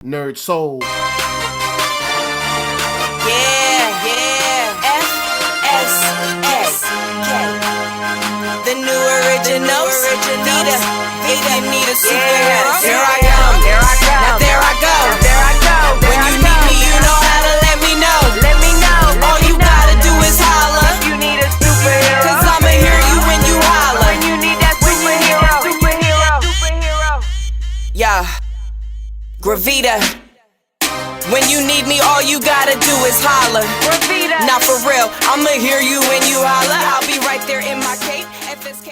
NERDSoul. Yeah, FSK. The new originals. Vita, if you need a superhero. Here I come. Now there I go. When you need me, you know how to let me know. All you gotta do is holler. You need a superhero. Cause I'ma hear you when you holler. When you need that superhero. Yeah, Gravita. When you need me, all you gotta do is holler. Not for real, I'ma hear you when you holler. I'll be right there in my cape. FSK.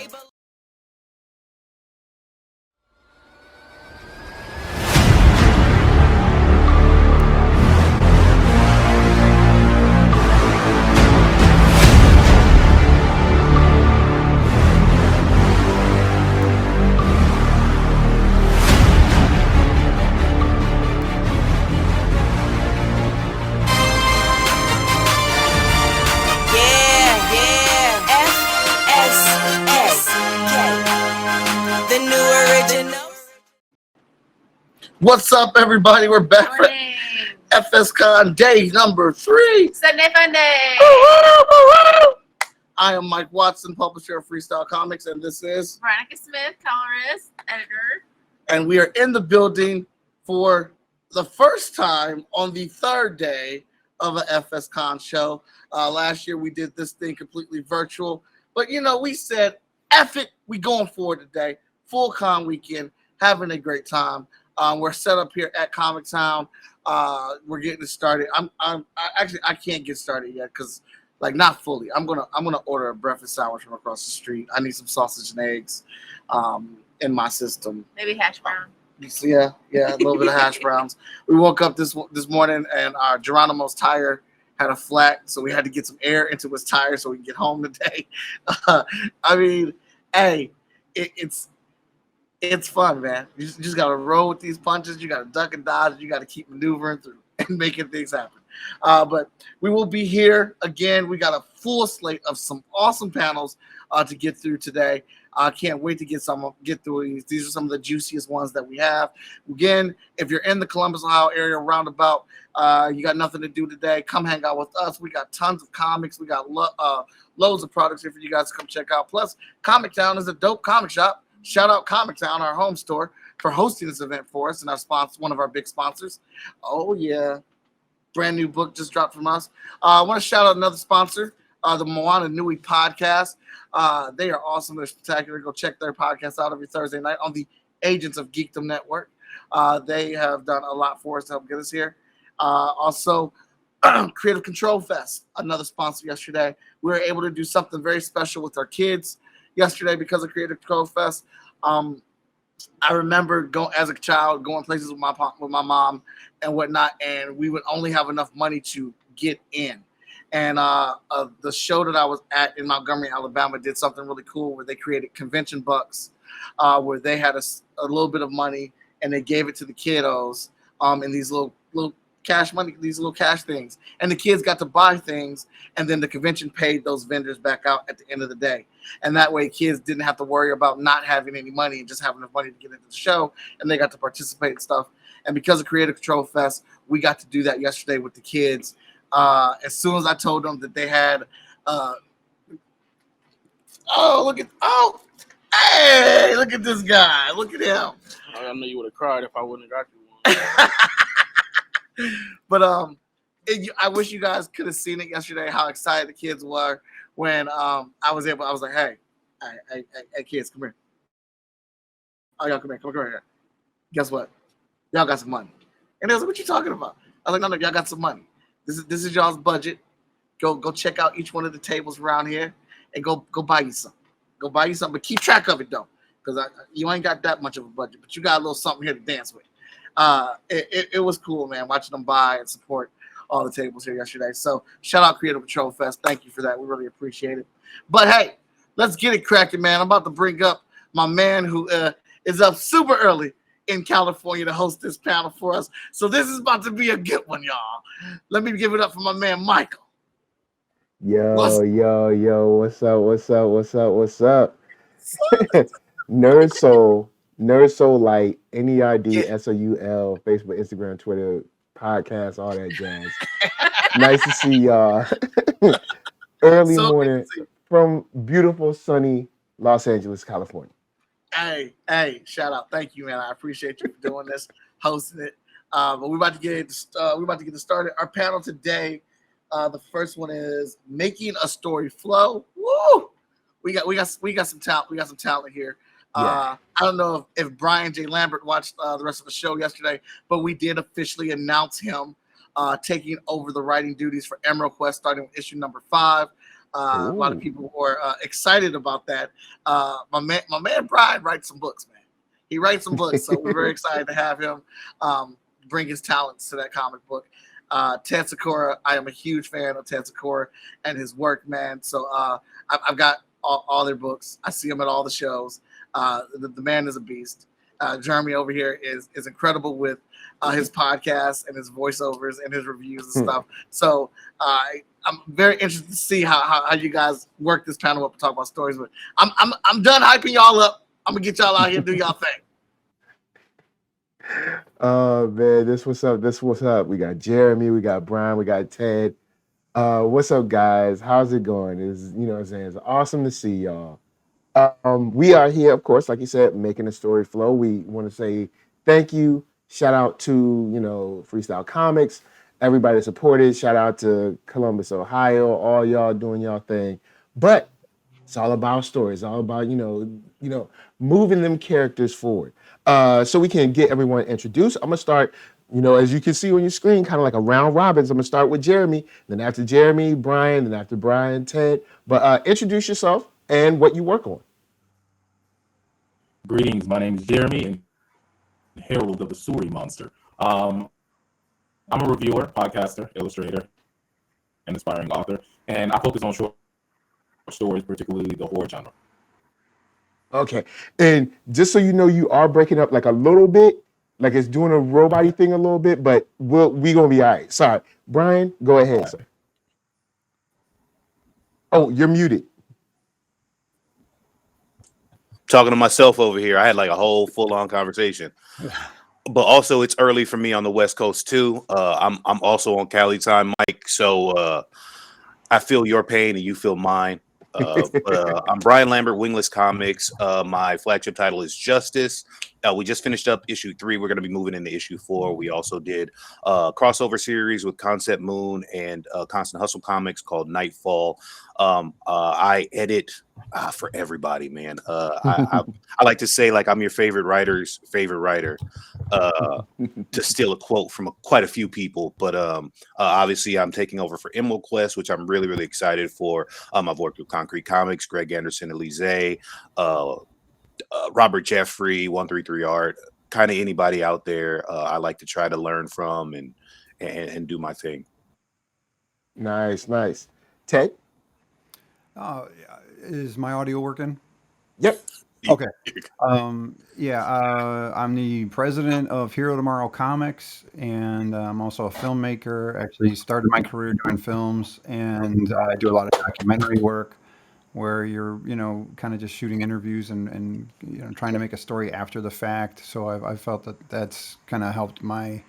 What's up, everybody? We're back for FSKon day number 3. Sunday fun day. I am Mike Watson, publisher of Freestyle Komics, and this is Veronica Smith, colorist, editor. And we are in the building for the first time on the third day of a FSKon show. Last year we did this thing completely virtual, but we said, F it, we going for it today. Full con weekend, having a great time. We're set up here at Comic Town. We're getting it started. I can't get started yet because, not fully. I'm gonna order a breakfast sandwich from across the street. I need some sausage and eggs in my system. Maybe hash brown. Yeah, a little bit of hash browns. We woke up this morning and Geronimo's tire had a flat, so we had to get some air into his tire so we can get home today. Hey, it's fun, man. You just got to roll with these punches. You got to duck and dodge. You got to keep maneuvering through and making things happen. But we will be here again. We got a full slate of some awesome panels to get through today. I can't wait to get through these. These are some of the juiciest ones that we have. Again, if you're in the Columbus, Ohio area roundabout, you got nothing to do today, come hang out with us. We got tons of comics. We got loads of products here for you guys to come check out. Plus, Comic Town is a dope comic shop. Shout out Comic Town, our home store, for hosting this event for us and our sponsor, one of our big sponsors. Oh yeah, brand new book just dropped from us. I want to shout out another sponsor, the Moana Nui podcast. They are awesome. They're spectacular. Go check their podcast out every Thursday night on the Agents of Geekdom Network. They have done a lot for us to help get us here. Also, Creative Control Fest, another sponsor yesterday. We were able to do something very special with our kids yesterday because of Creative Control Fest. I remember as a child going places with my mom and whatnot, and we would only have enough money to get in. And the show that I was at in Montgomery, Alabama, did something really cool where they created convention bucks, where they had a little bit of money and they gave it to the kiddos in these little cash money, these little cash things, and the kids got to buy things, and then the convention paid those vendors back out at the end of the day, and that way kids didn't have to worry about not having any money and just having enough money to get into the show, and they got to participate in stuff. And because of Creative Control Fest, we got to do that yesterday with the kids. As soon as I told them that they had hey, look at this guy, look at him. I know you would have cried if I wouldn't have got you one. But I wish you guys could have seen it yesterday, how excited the kids were when I was like, hey, kids, come here. Oh, y'all come here. Guess what? Y'all got some money. And they was like, what you talking about? I was like, no, y'all got some money. This is y'all's budget. Go check out each one of the tables around here and go buy you some. Go buy you something, but keep track of it though, because you ain't got that much of a budget, but you got a little something here to dance with. It was cool, man, watching them buy and support all the tables here yesterday. So shout out Creative Control Fest. Thank you for that. We really appreciate it. But hey, let's get it cracking, man. I'm about to bring up my man who is up super early in California to host this panel for us. So this is about to be a good one, y'all. Let me give it up for my man, Michael. Yo, what's up? NERDSoul NERDSoul Light, Yeah. NERDSoul, Facebook, Instagram, Twitter, podcast, all that jazz. Nice to see y'all. Early So good to morning see you. from beautiful, sunny Los Angeles, California. Hey, shout out. Thank you, man. I appreciate you for doing this, hosting it. But we're about to get this started. Our panel today, the first one is making a story flow. Woo! We got some talent. We got some talent here. Yeah. I don't know if Brian J. Lambert watched the rest of the show yesterday, but we did officially announce him taking over the writing duties for Emerald Quest, starting with issue number 5. A lot of Ooh. people were excited about that. My man Brian writes some books, man. He writes some books, so we're very excited to have him bring his talents to that comic book. Ted Sakura, I am a huge fan of Ted Sakura and his work, man. So I've got all their books. I see him at all the shows. The man is a beast. Jeremy over here is incredible with his podcasts and his voiceovers and his reviews and stuff. So I'm very interested to see how you guys work this panel up and talk about stories. But I'm done hyping y'all up. I'm gonna get y'all out here and do y'all thing. Oh man, this what's up. This what's up. We got Jeremy, we got Brian, we got Ted. What's up, guys? How's it going? What I'm saying? It's awesome to see y'all. We are here, of course, like you said, making the story flow. We want to say thank you. Shout out to Freestyle Komics, everybody that supported. Shout out to Columbus, Ohio, all y'all doing y'all thing. But it's all about stories. It's all about moving them characters forward. So we can get everyone introduced. I'm gonna start. As you can see on your screen, kind of like a round robin. So I'm gonna start with Jeremy, then after Jeremy, Brian, then after Brian, Ted. But introduce yourself and what you work on. Greetings, my name is Jeremy and Herald of the Suri Monster. I'm a reviewer, podcaster, illustrator, and aspiring author, and I focus on short stories, particularly the horror genre. Okay, and just so you know, you are breaking up like a little bit, like it's doing a robot-y thing a little bit, but we gonna be all right. Sorry, Brian, go ahead, sir. Oh, you're muted. Talking to myself over here. I had like a whole full-on conversation. But also it's early for me on the West Coast too. I'm also on Cali time, Mike. So I feel your pain and you feel mine. I'm Brian Lambert, Wingless Comics. My flagship title is Justice. We just finished up issue 3. We're going to be moving into issue 4. We also did a crossover series with Concept Moon and Constant Hustle Comics called Nightfall. I edit for everybody, man. I like to say like I'm your favorite writer's favorite writer, to steal a quote from quite a few people. But obviously I'm taking over for Emerald Quest, which I'm really, really excited for. I've worked with Concrete Comics, Greg Anderson, Elise, Robert Jeffrey, 133 Art, kind of anybody out there I like to try to learn from and do my thing. Nice. Ted? Is my audio working? Yep. Okay. I'm the president of Hero Tomorrow Comics, and I'm also a filmmaker. Actually started my career doing films, and I do a lot of documentary work where you're, kind of just shooting interviews and trying to make a story after the fact. So I felt that's kind of helped my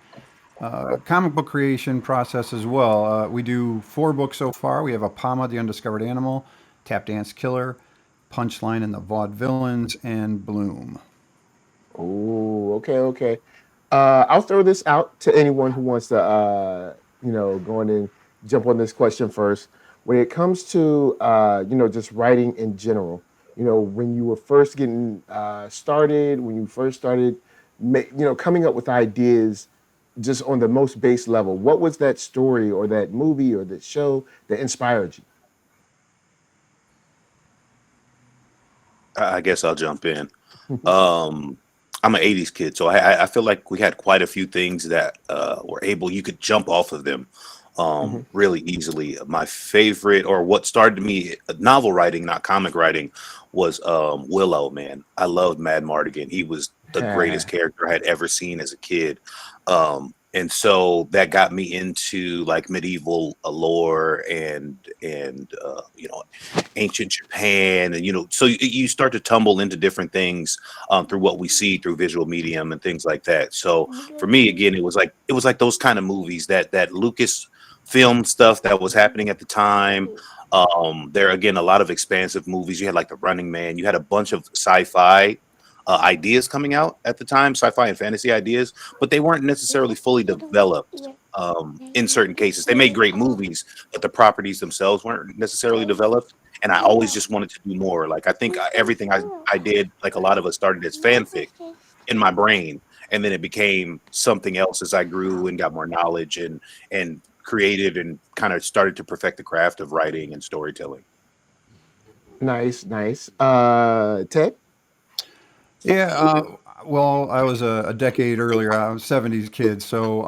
comic book creation process as well. We do 4 books so far. We have Apama, the Undiscovered Animal, Tap Dance Killer, Punchline and the Vaudevillains, and Bloom. Oh, okay. I'll throw this out to anyone who wants to, go in and jump on this question first. When it comes to, just writing in general, when you were first getting started, when you first started, coming up with ideas just on the most base level, what was that story or that movie or that show that inspired you? I guess I'll jump in. I'm an 80s kid, so I feel like we had quite a few things that you could jump off of them really easily. My favorite, or what started me novel writing, not comic writing, was Willow, man. I loved Mad Mardigan. He was the greatest character I had ever seen as a kid. And so that got me into like medieval lore and ancient Japan, and so you start to tumble into different things through what we see through visual medium and things like that. So for me, again, it was like those kind of movies that Lucas film stuff that was happening at the time. There are, again, a lot of expansive movies. You had like The Running Man. You had a bunch of sci-fi ideas coming out at the time, sci-fi and fantasy ideas, but they weren't necessarily fully developed. In certain cases, they made great movies, but the properties themselves weren't necessarily developed. And I always just wanted to do more. Like, I think everything I did, like a lot of us, started as fanfic in my brain, and then it became something else as I grew and got more knowledge and created and kind of started to perfect the craft of writing and storytelling. Nice. Ted? Yeah, well, I was a decade earlier. I was '70s kid, so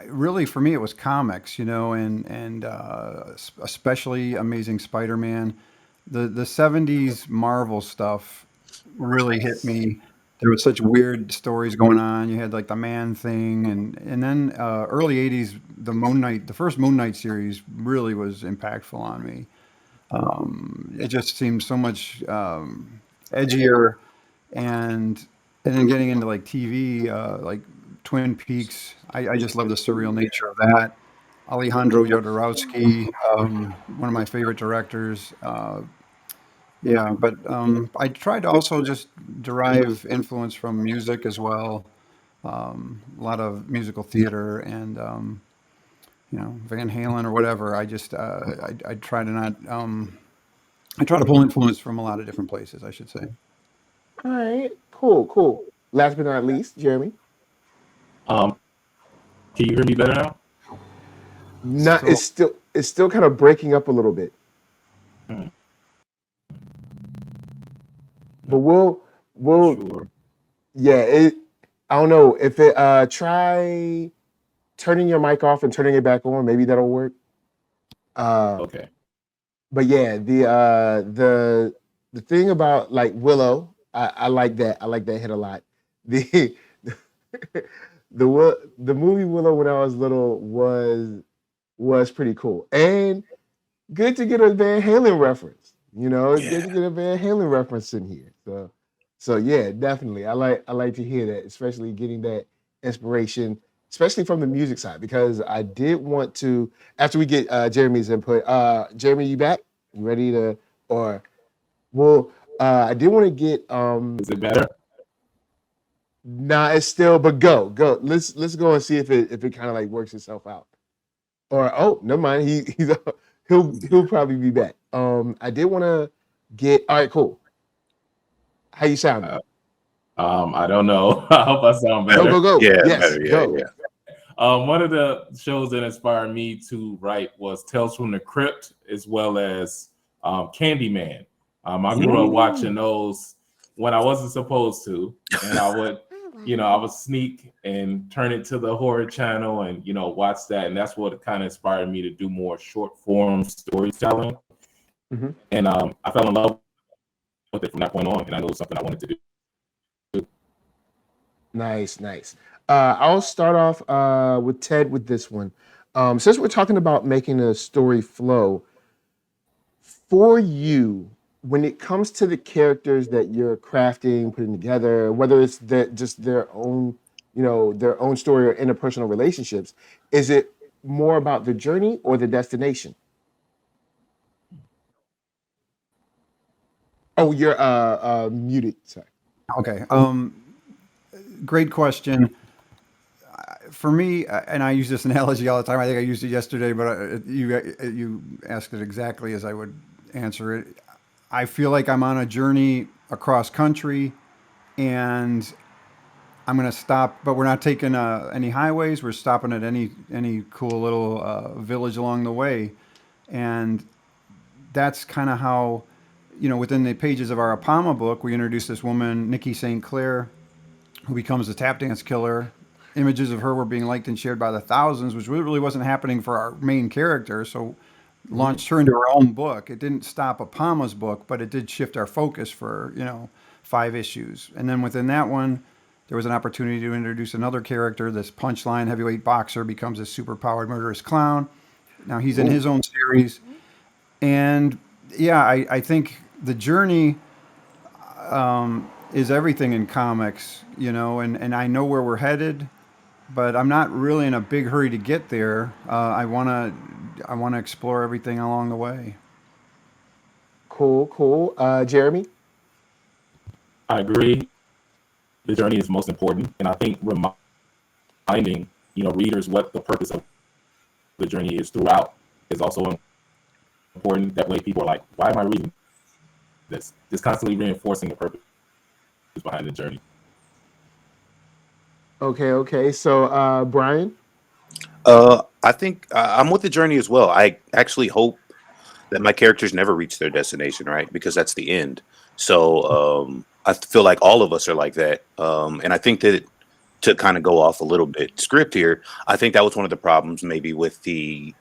really for me it was comics, and especially Amazing Spider-Man. The '70s Marvel stuff really hit me. There was such weird stories going on. You had like the Man Thing, and then early '80s, the first Moon Knight series really was impactful on me. It just seemed so much edgier, and then getting into like TV, like Twin Peaks. I just love the surreal nature of that. Alejandro Jodorowsky, one of my favorite directors. Yeah, but I tried to also just derive influence from music as well. A lot of musical theater and Van Halen or whatever. I try to not I try to pull influence from a lot of different places, I should say. All right, cool. Last but not least, Jeremy. Um, can you hear me better now? Not So it's still kind of breaking up a little bit, Hmm, but we'll sure. yeah. I don't know if it try turning your mic off and turning it back on. Maybe that'll work. Uh, Okay. but yeah, the thing about like Willow, I like that. I like that hit a lot. The the movie Willow when I was little was pretty cool and good to get a Van Halen reference. It's good Yeah. to get a Van Halen reference in here. So yeah, definitely. I like to hear that, especially getting that inspiration, especially from the music side, because I did want to after we get Jeremy's input. Jeremy, you back? You ready to or well I did want to get Is it better? nah it's still but go. Let's go and see if it kind of like works itself out. Or oh, never mind. He'll probably be back. I did want to get all right. Cool. How you sounding? Uh, I don't know. I hope I sound Go better. go go. Yeah, Yes, better. Yeah, go. yeah. One of the shows that inspired me to write was Tales from the Crypt, as well as Candyman. I grew up watching those when I wasn't supposed to, and I would, I would sneak and turn it to the horror channel and watch that, and that's what kind of inspired me to do more short form storytelling. hmm And I fell in love with it from that point on, and I knew it was something I wanted to do. Nice. I'll start off with Ted with this one. Since we're talking about making a story flow, for you, when it comes to the characters that you're crafting, putting together, whether it's just their own, their own story or interpersonal relationships, is it more about the journey or the destination? Oh, you're muted. Sorry. okay, great question. For me, and I use this analogy all the time. I think I used it yesterday, but you asked it exactly as I would answer it. I feel like I'm on a journey across country, and I'm going to stop, but we're not taking any highways. We're stopping at any cool little village along the way, and that's kind of how, within the pages of our Apama book, we introduced this woman, Nikki St. Clair, who becomes a tap dance killer. Images of her were being liked and shared by the thousands, which really wasn't happening for our main character. So hmm launched her into her own book. It didn't stop Apama's book, but it did shift our focus for 5 issues. And then within that one, there was an opportunity to introduce another character. This punchline heavyweight boxer becomes a super-powered murderous clown. Now he's in his own series. And yeah, I think the journey is everything in comics, and I know where we're headed, but I'm not really in a big hurry to get there. I wanna explore everything along the way. Cool. Jeremy? I agree. The journey is most important, and I think reminding readers what the purpose of the journey is throughout is also important. That way, people are like, "Why am I reading this?" Just constantly reinforcing the purpose behind the journey. Okay. So, Brian? I think I'm with the journey as well. I actually hope that my characters never reach their destination, right? Because that's the end. So I feel like all of us are like that. And I think that to kind of go off a little bit script here, I think that was one of the problems maybe with the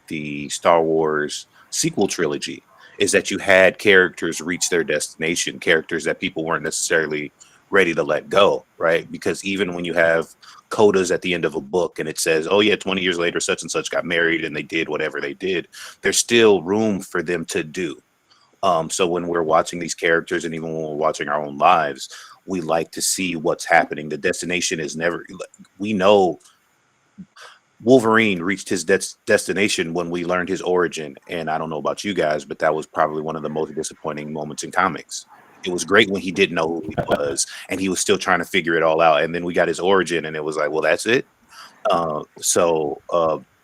Star Wars sequel trilogy, is that you had characters reach their destination, characters that people weren't necessarily ready to let go, right? Because even when you have codas at the end of a book and it says, oh yeah, 20 years later such and such got married and they did whatever they did, there's still room for them to do. So when we're watching these characters, and even when we're watching our own lives, we like to see what's happening. The destination is never, we know Wolverine reached his destination when we learned his origin. And I don't know about you guys, but that was probably one of the most disappointing moments in comics. It was great when he didn't know who he was and he was still trying to figure it all out. And then we got his origin and it was like, well, that's it. So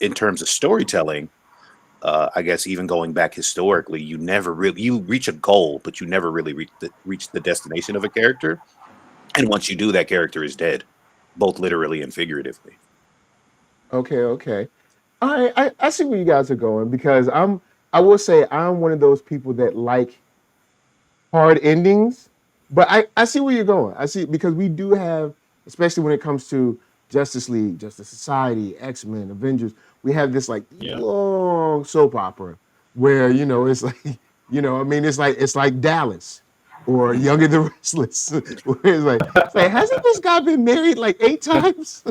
in terms of storytelling, I guess even going back historically, you never really, you reach a goal, but you never really reach the destination of a character. And once you do, that character is dead, both literally and figuratively. Okay. I see where you guys are going, because I will say I'm one of those people that like hard endings, but I see where you're going. I see, because we do have, especially when it comes to Justice League, Justice Society, X-Men, Avengers, we have this like long soap opera where it's like I mean, it's like Dallas or Young and the Restless, where it's like hasn't this guy been married like 8 times?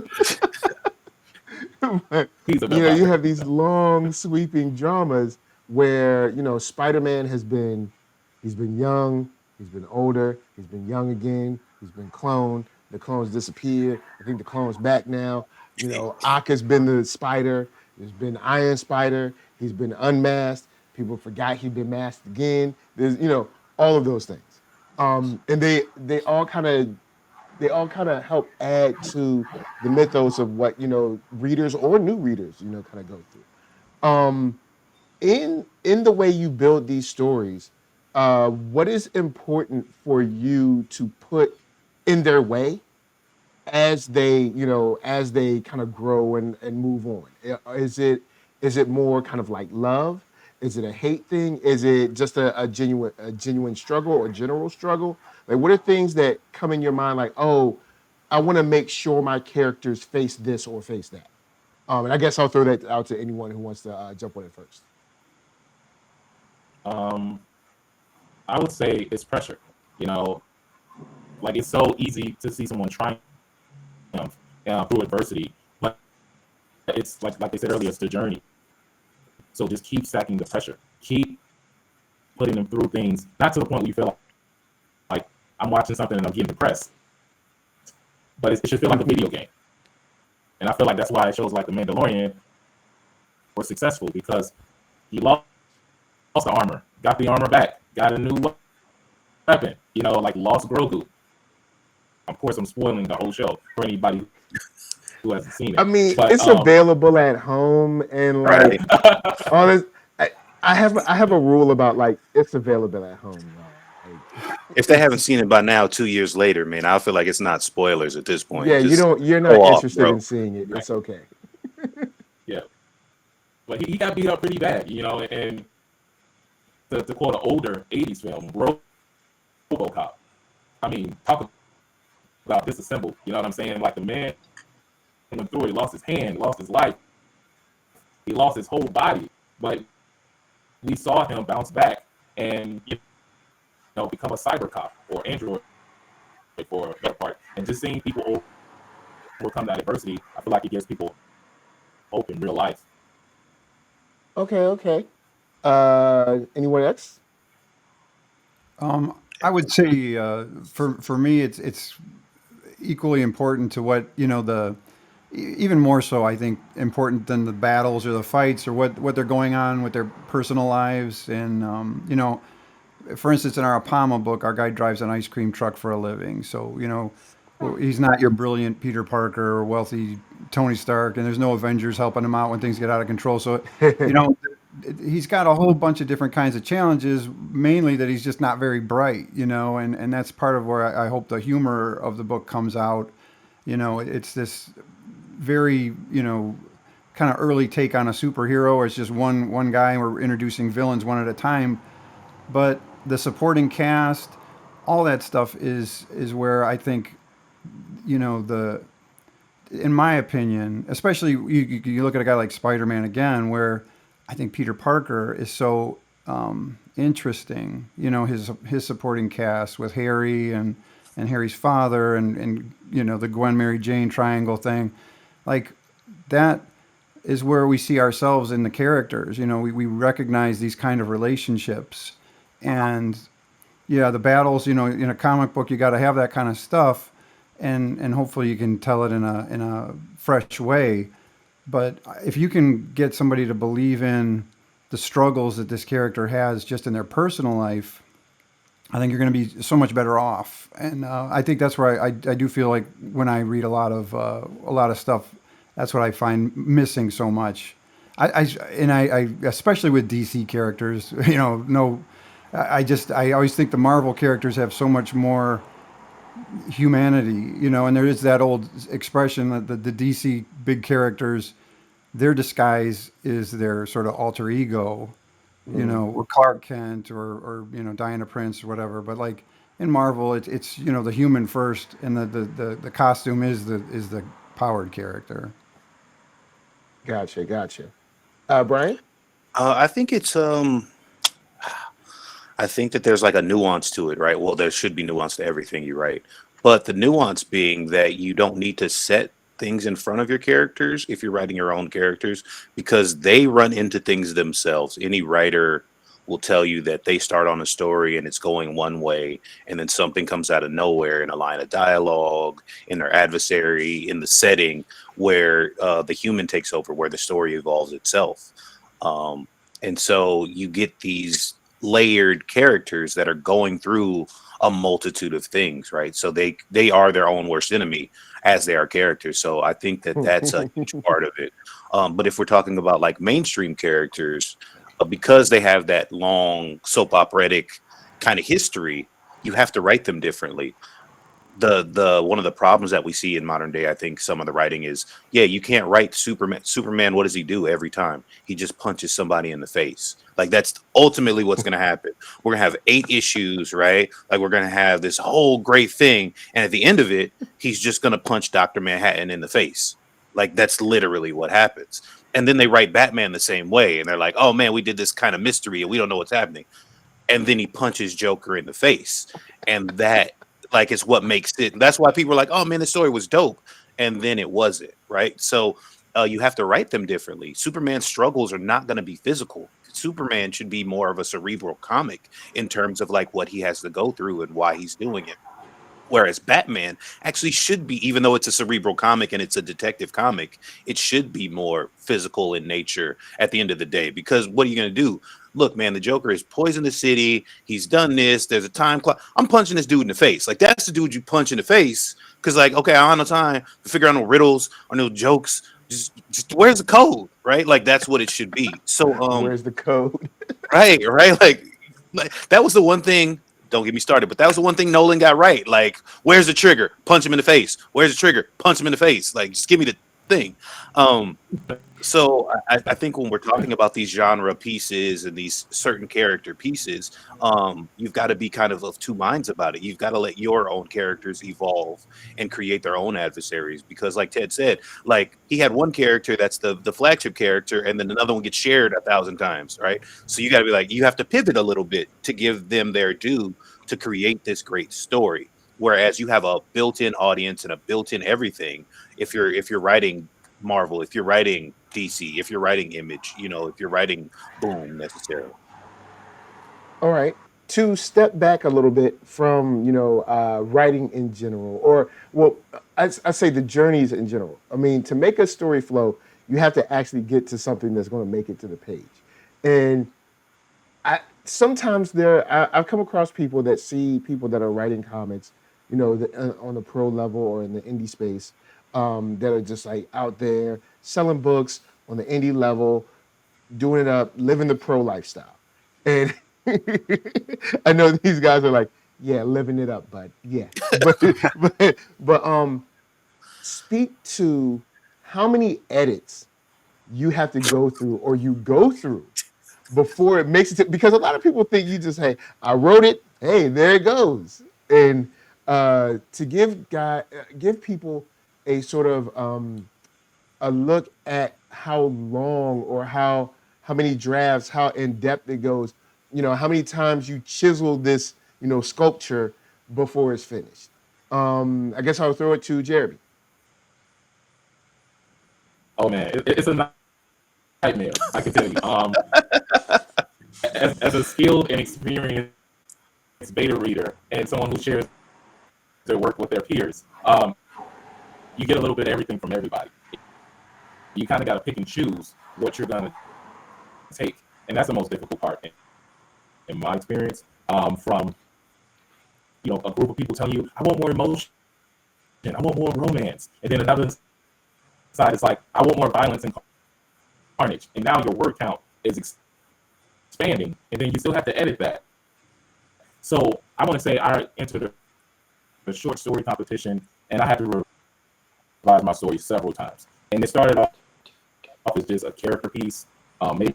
But, you have these long sweeping dramas where Spider-Man he's been young, he's been older, he's been young again, he's been cloned, the clones disappeared, I think the clone's back now. Aka's been the Spider, there's been Iron Spider, he's been unmasked, people forgot he'd been masked again. There's all of those things. And they all kind of help add to the mythos of what readers or new readers kind of go through. In the way you build these stories, what is important for you to put in their way as they kind of grow and move on? Is it more kind of like love? Is it a hate thing? Is it just a genuine struggle or general struggle? Like, what are things that come in your mind like, oh, I want to make sure my characters face this or face that? And I guess I'll throw that out to anyone who wants to jump on it first. I would say it's pressure. Like, it's so easy to see someone triumph through adversity, but it's like they said earlier, it's the journey. So just keep stacking the pressure, keep putting them through things, not to the point where you feel like I'm watching something and I'm getting depressed, but it should feel like a video game. And I feel like that's why shows like The Mandalorian were successful, because he lost the armor, got the armor back, got a new weapon, like lost Grogu. Of course, I'm spoiling the whole show for anybody who hasn't seen it. I mean, it's available at home, and like all this. I have a rule about, like, it's available at home. If they haven't seen it by now, 2 years later, man, I feel like it's not spoilers at this point. Yeah, Just you're not go interested off, in seeing it. It's okay. Yeah, but he got beat up pretty bad, and to quote an older '80s film, RoboCop. I mean, talk about disassembled. You know what I'm saying? Like, the man went through it. He lost his hand, lost his life, he lost his whole body, but we saw him bounce back and become a cyber cop or android for that part. And just seeing people overcome that adversity, I feel like it gives people hope in real life. Okay. Anyone else? I would say for me, it's equally important to what even more so, I think, important than the battles or the fights or what they're going on with their personal lives. And for instance, in our Apama book, our guy drives an ice cream truck for a living. So he's not your brilliant Peter Parker or wealthy Tony Stark, and there's no Avengers helping him out when things get out of control. So you know he's got a whole bunch of different kinds of challenges, mainly that he's just not very bright, and that's part of where I hope the humor of the book comes out. It's this very, kind of early take on a superhero, or it's just one guy and we're introducing villains one at a time. But the supporting cast, all that stuff is where I think, the in my opinion, especially you look at a guy like Spider-Man again, where I think Peter Parker is so interesting. His supporting cast with Harry and Harry's father and the Gwen Mary Jane triangle thing, like that is where we see ourselves in the characters. We recognize these kind of relationships, and yeah, the battles. In a comic book, you got to have that kind of stuff, and hopefully you can tell it in a fresh way. But if you can get somebody to believe in the struggles that this character has just in their personal life, I think you're going to be so much better off. And I think that's where I do feel like when I read a lot of stuff, that's what I find missing so much. I especially with DC characters, I always think the Marvel characters have so much more humanity, and there is that old expression that the DC big characters, their disguise is their sort of alter ego, or Clark Kent or Diana Prince or whatever. But like in Marvel, it's the human first, and the costume is the powered character. Gotcha. Brian? I think it's I think that there's like a nuance to it, right? Well, there should be nuance to everything you write, but the nuance being that you don't need to set things in front of your characters if you're writing your own characters, because they run into things themselves. Any writer will tell you that they start on a story and it's going one way, and then something comes out of nowhere in a line of dialogue, in their adversary, in the setting where the human takes over, where the story evolves itself. And so you get these layered characters that are going through a multitude of things, right? So they are their own worst enemy as they are characters. So I think that that's a huge part of it. But if we're talking about like mainstream characters, because they have that long soap operatic kind of history, you have to write them differently. The one of the problems that we see in modern day, I think some of the writing is, you can't write Superman, what does he do every time? He just punches somebody in the face. Like that's ultimately what's going to happen. We're going to have 8 issues, right? Like we're going to have this whole great thing, and at the end of it, he's just going to punch Dr. Manhattan in the face. Like that's literally what happens. And then they write Batman the same way, and they're like, oh man, we did this kind of mystery and we don't know what's happening. And then he punches Joker in the face. And that like it's what makes it. That's why people are like, oh man, this story was dope. And then it wasn't, right? So you have to write them differently. Superman's struggles are not going to be physical. Superman should be more of a cerebral comic in terms of like what he has to go through and why he's doing it. Whereas Batman actually should be, even though it's a cerebral comic and it's a detective comic, it should be more physical in nature at the end of the day. Because what are you going to do? Look, man, the Joker has poisoned the city. He's done this. There's a time clock. I'm punching this dude in the face. Like, that's the dude you punch in the face. Because, like, okay, I don't have no time to figure out no riddles or no jokes. Just where's the code, right? Like, that's what it should be. So, where's the code? right. Like, that was the one thing. Don't get me started, but that was the one thing Nolan got right. Like, where's the trigger? Punch him in the face. Where's the trigger? Punch him in the face. Like, just give me the thing. So I think when we're talking about these genre pieces and these certain character pieces, you've got to be kind of two minds about it. You've got to let your own characters evolve and create their own adversaries. Because like Ted said, like he had one character that's the flagship character, and then another one gets shared 1,000 times, right? So you got to be like, you have to pivot a little bit to give them their due to create this great story. Whereas you have a built-in audience and a built-in everything, if you're writing Marvel, if you're writing DC, if you're writing Image, you know, if you're writing Boom necessarily. All right. To step back a little bit from, writing in general, or, well, I say the journeys in general. I mean, to make a story flow, you have to actually get to something that's going to make it to the page. And sometimes I've come across people that see people that are writing comics, on the pro level or in the indie space, that are just like out there selling books on the indie level, doing it up, living the pro lifestyle. And I know these guys are like, yeah, living it up, bud. Yeah. But speak to how many edits you have to go through or you go through before it makes it because a lot of people think you just, hey, I wrote it, hey, there it goes. And to give people a sort of a look at how long or how many drafts, how in depth it goes, how many times you chisel this, sculpture before it's finished. I guess I'll throw it to Jeremy. Oh man, it's a nightmare. I can tell you. As a skilled and experienced beta reader and someone who shares their work with their peers, you get a little bit of everything from everybody. You kind of got to pick and choose what you're going to take, and that's the most difficult part in my experience. From a group of people telling you, I want more emotion, I want more romance, and then another side is like, I want more violence and carnage, and now your word count is expanding, and then you still have to edit that. So I want to say I entered a short story competition, and I had to revise my story several times. And it started off as just a character piece, maybe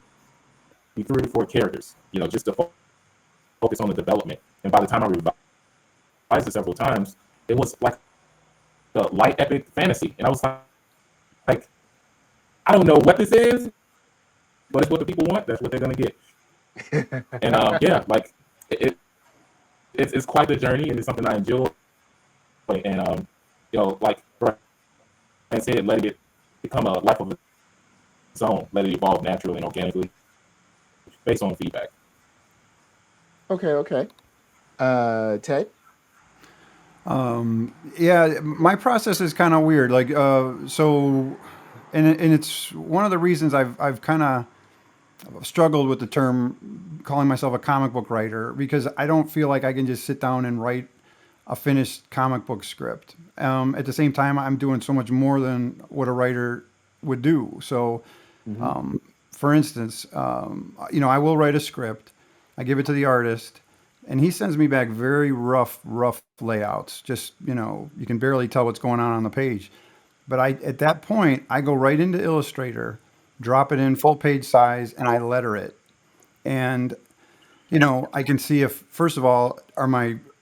3 or 4 characters, just to focus on the development. And by the time I revised it several times, it was like the light epic fantasy, and I was like, I don't know what this is, but it's what the people want. That's what they're gonna get. And yeah, like it's quite the journey, and it's something I enjoy. And like Brian said, let it become a life of its own. Let it evolve naturally and organically, based on feedback. Okay. Ted. Yeah, my process is kind of weird. Like, so, and it's one of the reasons I've kind of struggled with the term calling myself a comic book writer, because I don't feel like I can just sit down and write a finished comic book script. At the same time, I'm doing so much more than what a writer would do. So, for instance, I will write a script, I give it to the artist, and he sends me back very rough layouts. Just, you can barely tell what's going on the page. But at that point, I go right into Illustrator, drop it in full page size, and I letter it. And, I can see if, first of all,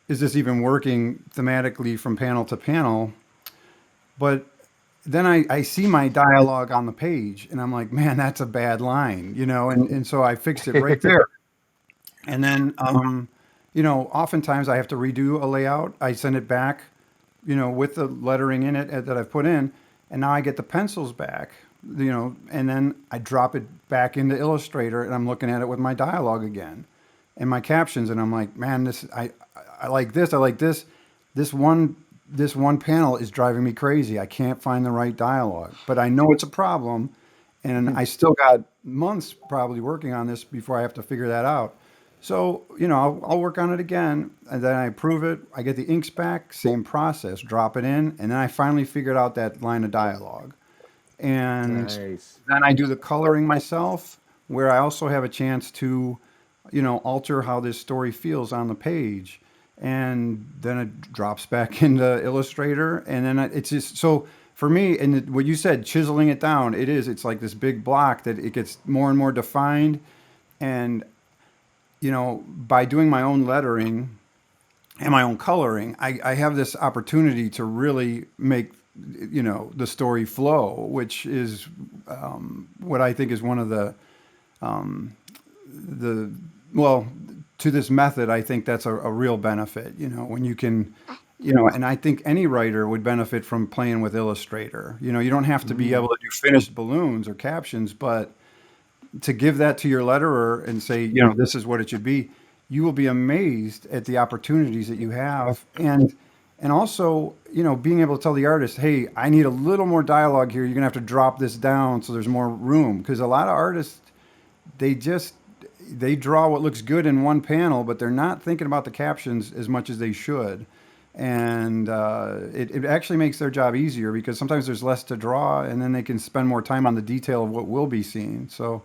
is this even working thematically from panel to panel? But then I see my dialogue on the page, and I'm like, man, that's a bad line, and so I fixed it right there. And then, oftentimes I have to redo a layout. I send it back, with the lettering in it that I've put in, and now I get the pencils back, and then I drop it back into Illustrator, and I'm looking at it with my dialogue again and my captions, and I'm like, man, I like this. I like this. This one panel is driving me crazy. I can't find the right dialogue, but I know it's a problem, and I still got months probably working on this before I have to figure that out. So, I'll work on it again, and then I approve it. I get the inks back, same process, drop it in, and then I finally figured out that line of dialogue. And Nice. then I do the coloring myself, where I also have a chance to, alter how this story feels on the page. And then it drops back into Illustrator, and then it's just, so for me, and what you said, chiseling it down, it's like this big block that it gets more and more defined. And by doing my own lettering and my own coloring, I have this opportunity to really make, the story flow, which is what I think is one of well, to this method, I think that's a real benefit, when you can, and I think any writer would benefit from playing with Illustrator. You don't have to be able to do finished balloons or captions, but to give that to your letterer and say, this is what it should be, you will be amazed at the opportunities that you have. And also, being able to tell the artist, hey, I need a little more dialogue here. You're going to have to drop this down so there's more room. Because a lot of artists, they just they draw what looks good in one panel, but they're not thinking about the captions as much as they should. And it actually makes their job easier because sometimes there's less to draw, and then they can spend more time on the detail of what will be seen. So,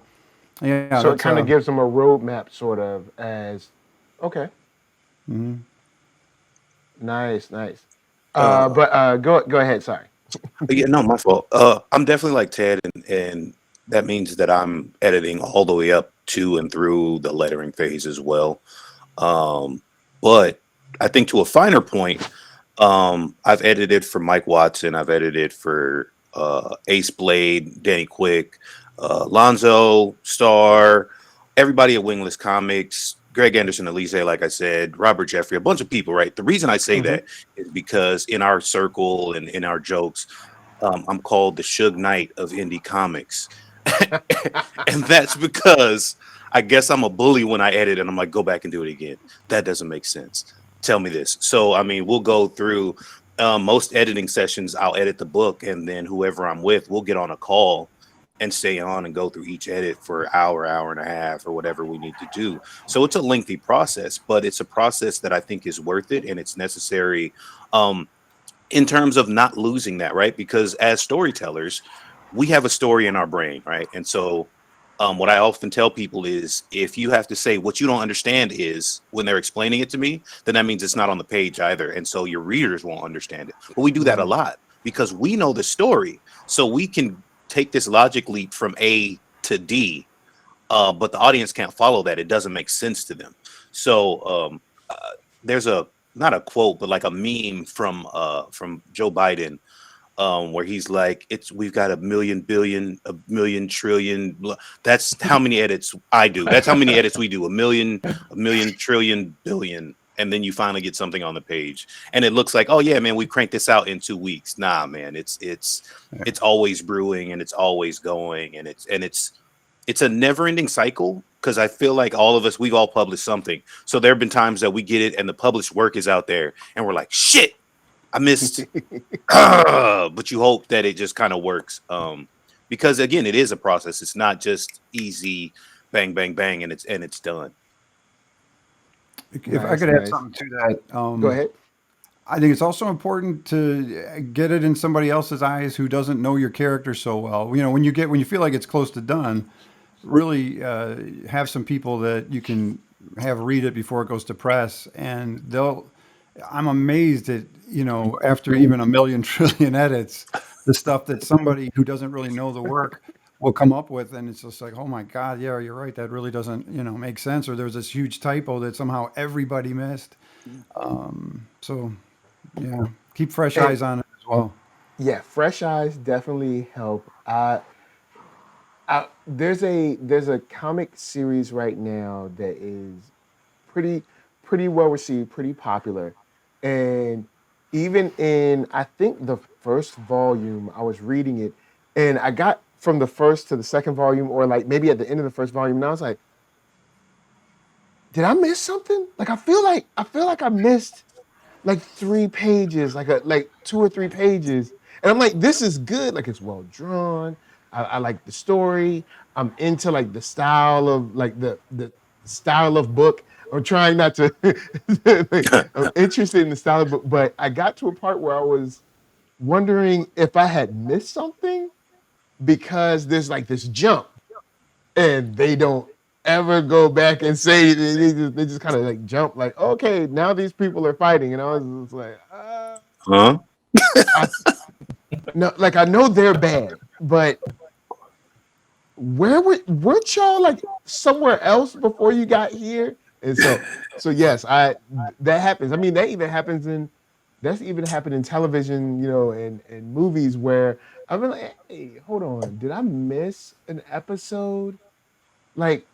yeah, So it that's kind of gives them a roadmap, sort of, as okay, mhm. nice, nice. Uh, But go ahead. Sorry. yeah, no, my fault. I'm definitely like Ted, and that means that I'm editing all the way up to and through the lettering phase as well. But I think to a finer point, I've edited for Mike Watson. I've edited for Ace Blade, Danny Quick, Lonzo, Star, everybody at Wingless Comics, Greg Anderson, Elise, like I said, Robert Jeffrey, a bunch of people, right? The reason I say Hmm. that is because in our circle and in our jokes, I'm called the Suge Knight of indie comics. And that's because I guess I'm a bully when I edit and I'm like, go back and do it again. That doesn't make sense. Tell me this. So, I mean, we'll go through most editing sessions. I'll edit the book, and then whoever I'm with, we'll get on a call and stay on and go through each edit for an hour, hour and a half, or whatever we need to do. So it's a lengthy process, but it's a process that I think is worth it and it's necessary. Um, in terms of not losing that, right? Because as storytellers, we have a story in our brain, right? And so, what I often tell people is if you have to say what you don't understand is when they're explaining it to me, then that means it's not on the page either. And so your readers won't understand it. But we do that a Hmm. lot because we know the story. So we can take this logic leap from A to D, but the audience can't follow that. It doesn't make sense to them. So there's a not a quote, but like a meme from Joe Biden, where he's like, "It's we've got a million billion, a million trillion." That's how many edits I do. That's how many edits we do. A million trillion billion, and then you finally get something on the page, and it looks like, oh yeah, man, we cranked this out in 2 weeks. Nah, man, it's always brewing and it's always going, and it's a never-ending cycle because I feel like all of us, we've all published something. So there have been times that we get it and the published work is out there, and we're like, shit, I missed. But you hope that it just kind of works. Because again, it is a process. It's not just easy, bang, bang, bang, and it's done. If I Nice, could add nice. something to that, Go ahead. I think it's also important to get it in somebody else's eyes who doesn't know your character so well. When you feel like it's close to done, really have some people that you can have read it before it goes to press, and they'll. I'm amazed at after even a million trillion edits, the stuff that somebody who doesn't really know the work will come up with, and it's just like, oh my god, yeah, you're right, that really doesn't make sense, or there's this huge typo that somehow everybody missed. So yeah, keep fresh And eyes on it as well. yeah, fresh eyes definitely help. There's a comic series right now that is pretty pretty well received, pretty popular, and even in I think the first volume, I was reading it, and I got from the first to the second volume, or like maybe at the end of the first volume, and I was like, did I miss something? Like I feel like I missed like 3 pages, like 2 or 3 pages. And I'm like, this is good. Like it's well drawn. I like the story. I'm into like the style of like the style of book. I'm trying not to like, I'm interested in the style of book, but I got to a part where I was wondering if I had missed something because there's like this jump and they don't ever go back and say they just kind of like jump like okay now these people are fighting and I was just like Huh? I no like I know they're bad but weren't y'all like somewhere else before you got here and so yes that happens. I mean that's even happened in television, and movies where I've been like, hey, hold on, did I miss an episode? Like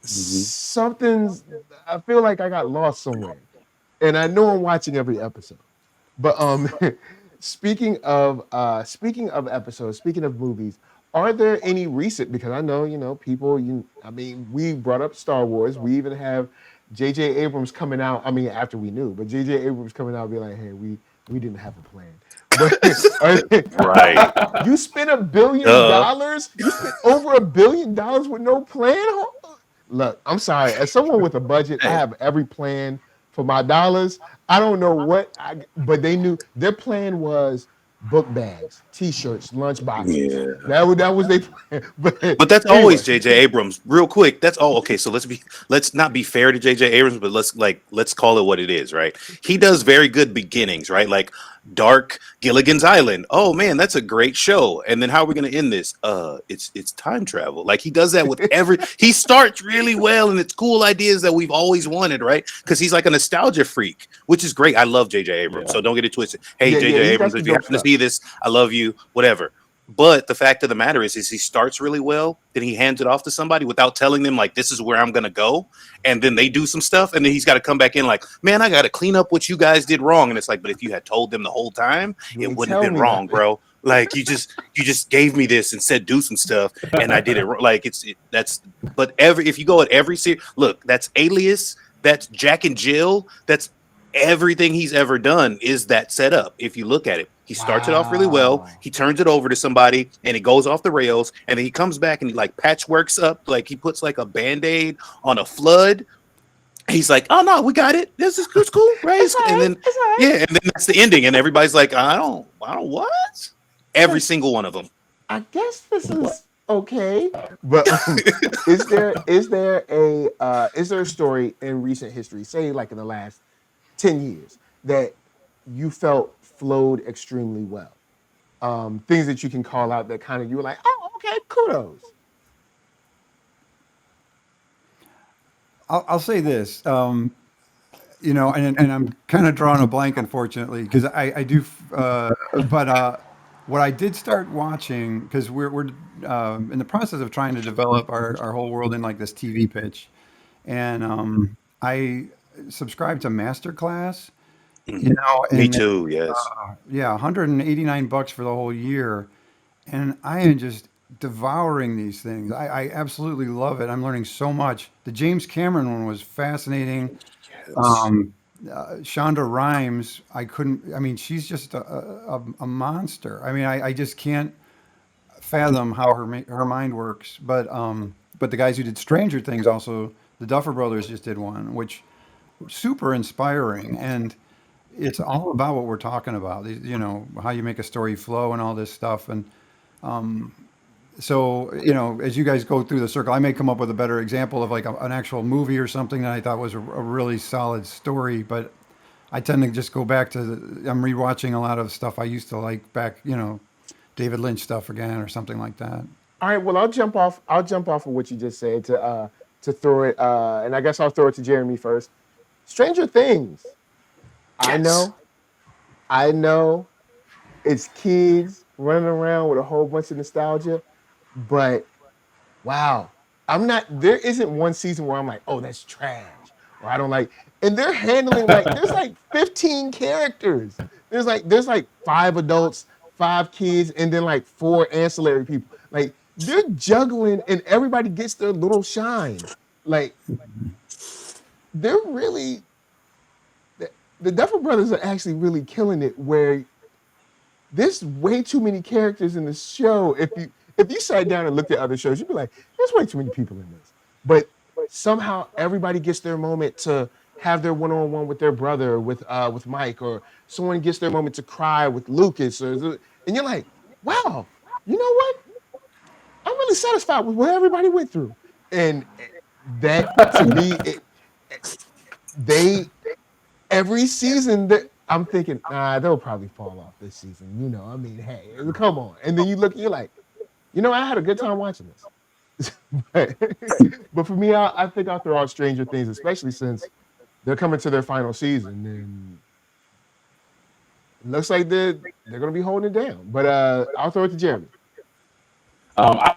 Mhm. something's I feel like I got lost somewhere. And I know I'm watching every episode. But speaking of episodes, speaking of movies, are there any recent? Because I know people. I mean, we brought up Star Wars. We even have J.J. Abrams coming out. I mean, after we knew, but J.J. Abrams coming out, be like, hey, we didn't have a plan. But Right. you spent $1 billion. Uh, You spent over $1 billion with no plan. Look, I'm sorry. As someone with a budget, I Hey. have every plan for my dollars. I don't know but they knew their plan was book bags, T-shirts, lunch boxes. Yeah. That was their plan. But that's Anyway, always J.J. Abrams. Real quick, that's all. Okay, so let's not be fair to J.J. Abrams, but let's call it what it is, right? He does very good beginnings, right? Like Dark Gilligan's Island. Oh man, that's a great show. And then how are we going to end this? It's time travel. Like he does that with he starts really well, and it's cool ideas that we've always wanted, right? Because he's like a nostalgia freak, which is great. I love J.J. Abrams, so don't get it twisted. Hey, Yeah, J.J. he's got Abrams, some if you dope happen to stuff. see this, I love you, whatever. But the fact of the matter is he starts really well, then he hands it off to somebody without telling them, like, this is where I'm going to go. And then they do some stuff, and then he's got to come back in like, man, I got to clean up what you guys did wrong. And it's like, but if you had told them the whole time, You it ain't wouldn't tell have been me wrong, nothing. bro. Like, you just gave me this and said do some stuff, and I did it wrong. Like, but if you go at every series, look, that's Alias, that's Jack and Jill, that's everything he's ever done is that setup. If you look at it, he starts it off really well, Wow. he turns it over to somebody, and it goes off the rails, and then he comes back and he like patchworks up, like he puts like a band-aid on a flood. He's like, oh no, we got it. This is it's cool, right? And then yeah, and then that's the ending, and everybody's like, I don't what? Every single one of them. I guess this is okay. But is there a story in recent history, say like in the last 10 years, that you felt flowed extremely well? Things that you can call out that kind of you were like, oh, okay, kudos. I'll say this, and I'm kind of drawing a blank, unfortunately, because I do, but what I did start watching, because we're in the process of trying to develop our whole world in like this TV pitch, and I subscribed to Masterclass, Me and too. Yes. yeah, $189 for the whole year, and I am just devouring these things. I absolutely love it. I'm learning so much. The James Cameron one was fascinating. Yes. Shonda Rhimes, I couldn't. I mean, she's just a monster. I mean, I just can't fathom how her mind works. But the guys who did Stranger Things also, the Duffer Brothers just did one, which super inspiring, and it's all about what we're talking about. How you make a story flow and all this stuff, and so as you guys go through the circle, I may come up with a better example of like an actual movie or something that I thought was a really solid story. But I tend to just go back to I'm rewatching a lot of stuff I used to like back, David Lynch stuff again or something like that. All right, well, I'll jump off of what you just said to throw it, and I guess I'll throw it to Jeremy first. Stranger Things. Yes. I know it's kids running around with a whole bunch of nostalgia, but wow, there isn't one season where I'm like, oh, that's trash, or I don't like, and they're handling like, there's like 15 characters. There's like 5 adults, 5 kids, and then like 4 ancillary people. Like they're juggling and everybody gets their little shine. Like they're really, the Duffer Brothers are actually really killing it where there's way too many characters in the show. If you sat down and looked at other shows, you'd be like, there's way too many people in this. But somehow everybody gets their moment to have their one-on-one with their brother, with Mike, or someone gets their moment to cry with Lucas, and you're like, wow, you know what? I'm really satisfied with what everybody went through. And that to me, they every season that I'm thinking, nah, they'll probably fall off this season. I mean, hey, come on. And then you look, you're like, I had a good time watching this. but for me, I think I'll throw out Stranger Things, especially since they're coming to their final season, and it looks like they're going to be holding it down. But I'll throw it to Jeremy. I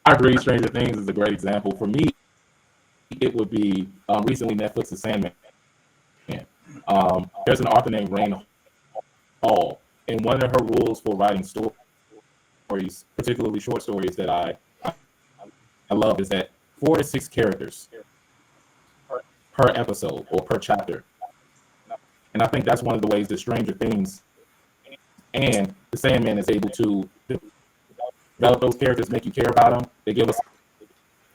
agree. Stranger Things is a great example. For me, it would be recently Netflix's Sandman. There's an author named Rain all. And one of her rules for writing stories, particularly short stories, that I love is that 4 to 6 characters per episode or per chapter. And I think that's one of the ways that Stranger Things and The Sandman is able to develop those characters, make you care about them. They give us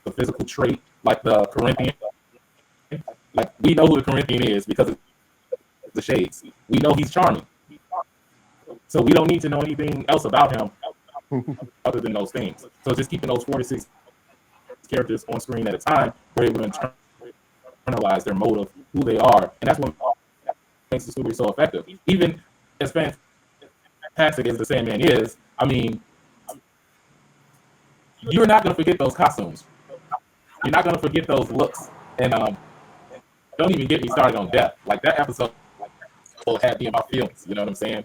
a physical trait like the Corinthian. Like, we know who the Corinthian is because of the shades. We know he's charming. So we don't need to know anything else about him other than those things. So just keeping those 4 to 6 characters on screen at a time, we're able to internalize their motive, who they are, and that's what makes the story so effective. Even as fantastic as the Sandman is, I mean, you're not going to forget those costumes. You're not going to forget those looks. And don't even get me started on death. Like, that episode had me in my feelings. You know what I'm saying?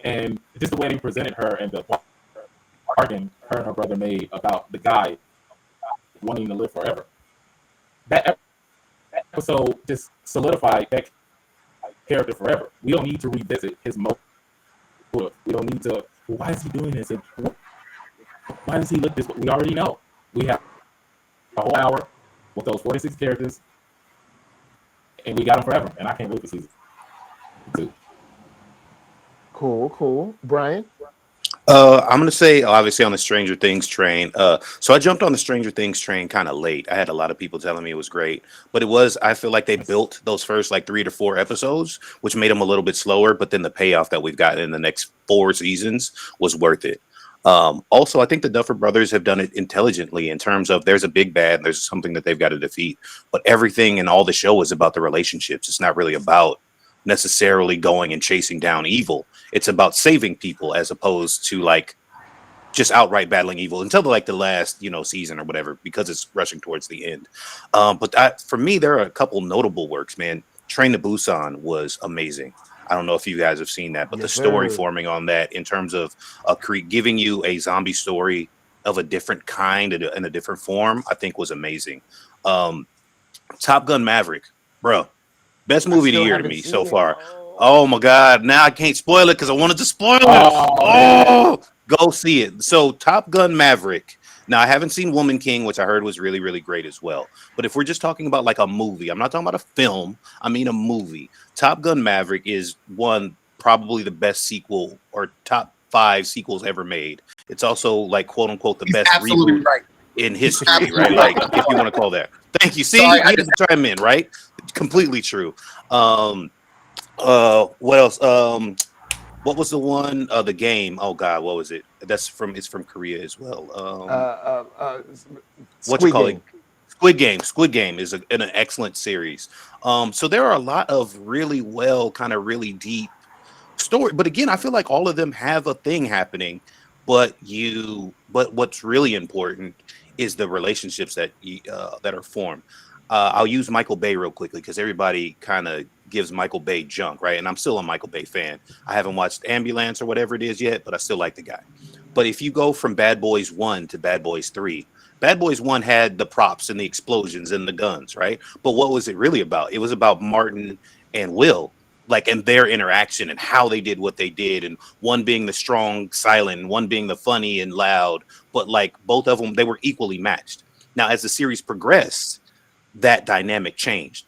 And just the way they presented her and the bargain her and her brother made about the guy wanting to live forever. That episode just solidified that character forever. We don't need to revisit his motive. We don't need to, well, why is he doing this? And why does he look this way? We already know. We have a whole hour with those 46 characters, and we got them forever. And I can't wait for season 2. Cool. Brian? I'm gonna say obviously on the Stranger Things train. So I jumped on the Stranger Things train kind of late. I had a lot of people telling me it was great, but I feel like they built those first like 3 to 4 episodes, which made them a little bit slower. But then the payoff that we've gotten in the next 4 seasons was worth it. Also, I think the Duffer Brothers have done it intelligently in terms of there's a big bad, there's something that they've got to defeat, but everything in all the show is about the relationships. It's not really about necessarily going and chasing down evil. It's about saving people as opposed to like just outright battling evil until the last season or whatever, because it's rushing towards the end. But for me, there are a couple notable works, man. Train to Busan was amazing. I don't know if you guys have seen that, but Yes, the story sir. forming on that in terms of giving you a zombie story of a different kind and in a different form, I think was amazing. Top Gun Maverick, bro, best movie of the year to me so far. Oh my God, now I can't spoil it because I wanted to spoil it. Oh, go see it. So Top Gun Maverick. Now, I haven't seen Woman King, which I heard was really, really great as well. But if we're just talking about like a movie, I'm not talking about a film, I mean a movie. Top Gun Maverick is probably the best sequel or top 5 sequels ever made. It's also like quote unquote the best reboot in history, right? Like if you want to call that. Thank you. See, I had to chime in, right? Completely true. What else? What was the one? The Game. Oh God, what was it? It's from Korea as well. What you call it? Squid Game. Squid Game is an excellent series. So there are a lot of really really deep story. But again, I feel like all of them have a thing happening. But what's really important is the relationships that are formed. I'll use Michael Bay real quickly because everybody kind of gives Michael Bay junk, right? And I'm still a Michael Bay fan. I haven't watched Ambulance or whatever it is yet, but I still like the guy. But if you go from Bad Boys 1 to Bad Boys 3, Bad Boys 1 had the props and the explosions and the guns, right? But what was it really about? It was about Martin and Will, and their interaction and how they did what they did, and one being the strong, silent, and one being the funny and loud. But both of them, they were equally matched. Now, as the series progressed, that dynamic changed.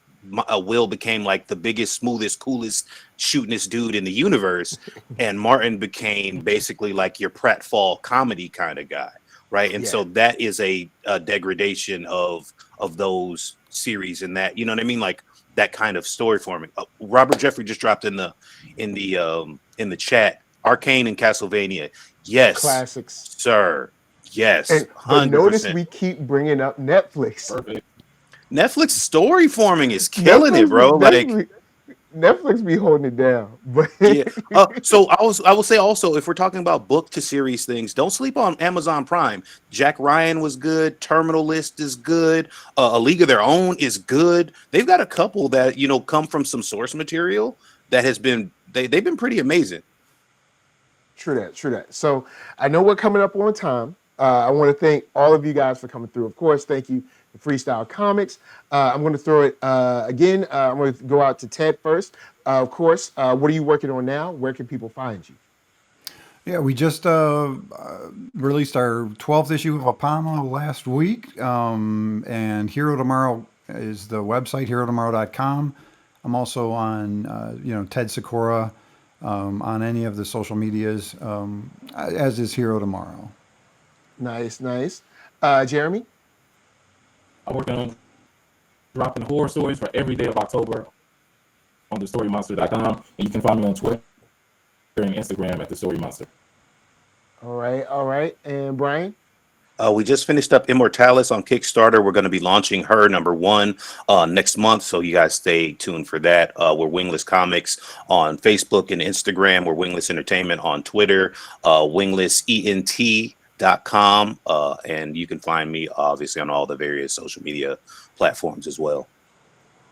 Will became the biggest, smoothest, coolest, shootingest dude in the universe, and Martin became basically your pratfall comedy kind of guy, right? And so that is a degradation of those series, and that, you know what I mean, that kind of story forming. Robert Jeffrey just dropped in the chat, Arcane and Castlevania. Yes, classics, sir. Yes, but notice we keep bringing up Netflix. Perfect. Netflix story forming is killing it, bro. Netflix be holding it down. But yeah. So I will say also, if we're talking about book to series things, don't sleep on Amazon Prime. Jack Ryan was good. Terminal List is good. A League of Their Own is good. They've got a couple that come from some source material that has been they've been pretty amazing. True that. So I know we're coming up on time. I want to thank all of you guys for coming through. Of course, thank you to Freestyle Comics. I'm going to throw it again. I'm going to go out to Ted first. Of course, what are you working on now? Where can people find you? Yeah, we just released our 12th issue of Apama last week, and Hero Tomorrow is the website, herotomorrow.com. I'm also on, Ted Sakura on any of the social medias, as is Hero Tomorrow. Nice, nice. Jeremy? I'm working on dropping horror stories for every day of October on thestorymonster.com, and you can find me on Twitter and Instagram at thestorymonster. All right. And Brian? We just finished up Immortalis on Kickstarter. We're going to be launching her #1 next month, so you guys stay tuned for that. We're Wingless Comics on Facebook and Instagram. We're Wingless Entertainment on Twitter, winglessent.com, and you can find me obviously on all the various social media platforms as well.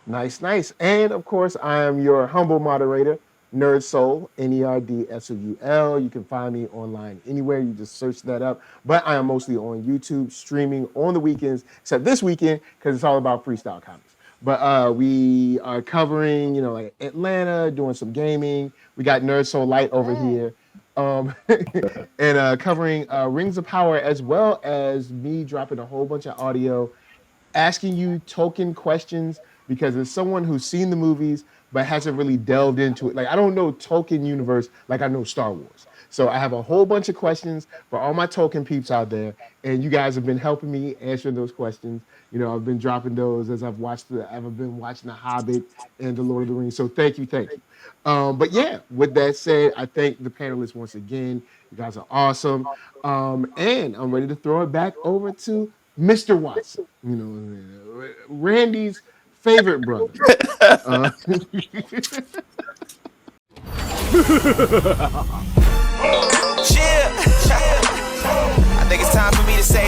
Nice. And of course, I am your humble moderator, NERDSoul, NERDSoul. You can find me online anywhere. You just search that up. But I am mostly on YouTube, streaming on the weekends, except this weekend, because it's all about Freestyle Comics. But we are covering, like Atlanta, doing some gaming. We got NERDSoul Light over here. And covering Rings of Power, as well as me dropping a whole bunch of audio asking you token questions, because as someone who's seen the movies but hasn't really delved into it, like I don't know Tolkien universe like I know Star Wars. So I have a whole bunch of questions for all my Tolkien peeps out there, and you guys have been helping me answering those questions. I've been dropping those as I've been watching The Hobbit and The Lord of the Rings. So thank you. But yeah, with that said, I thank the panelists once again. You guys are awesome. And I'm ready to throw it back over to Mr. Watson, Randy's favorite brother. Chill. I think it's time for me to say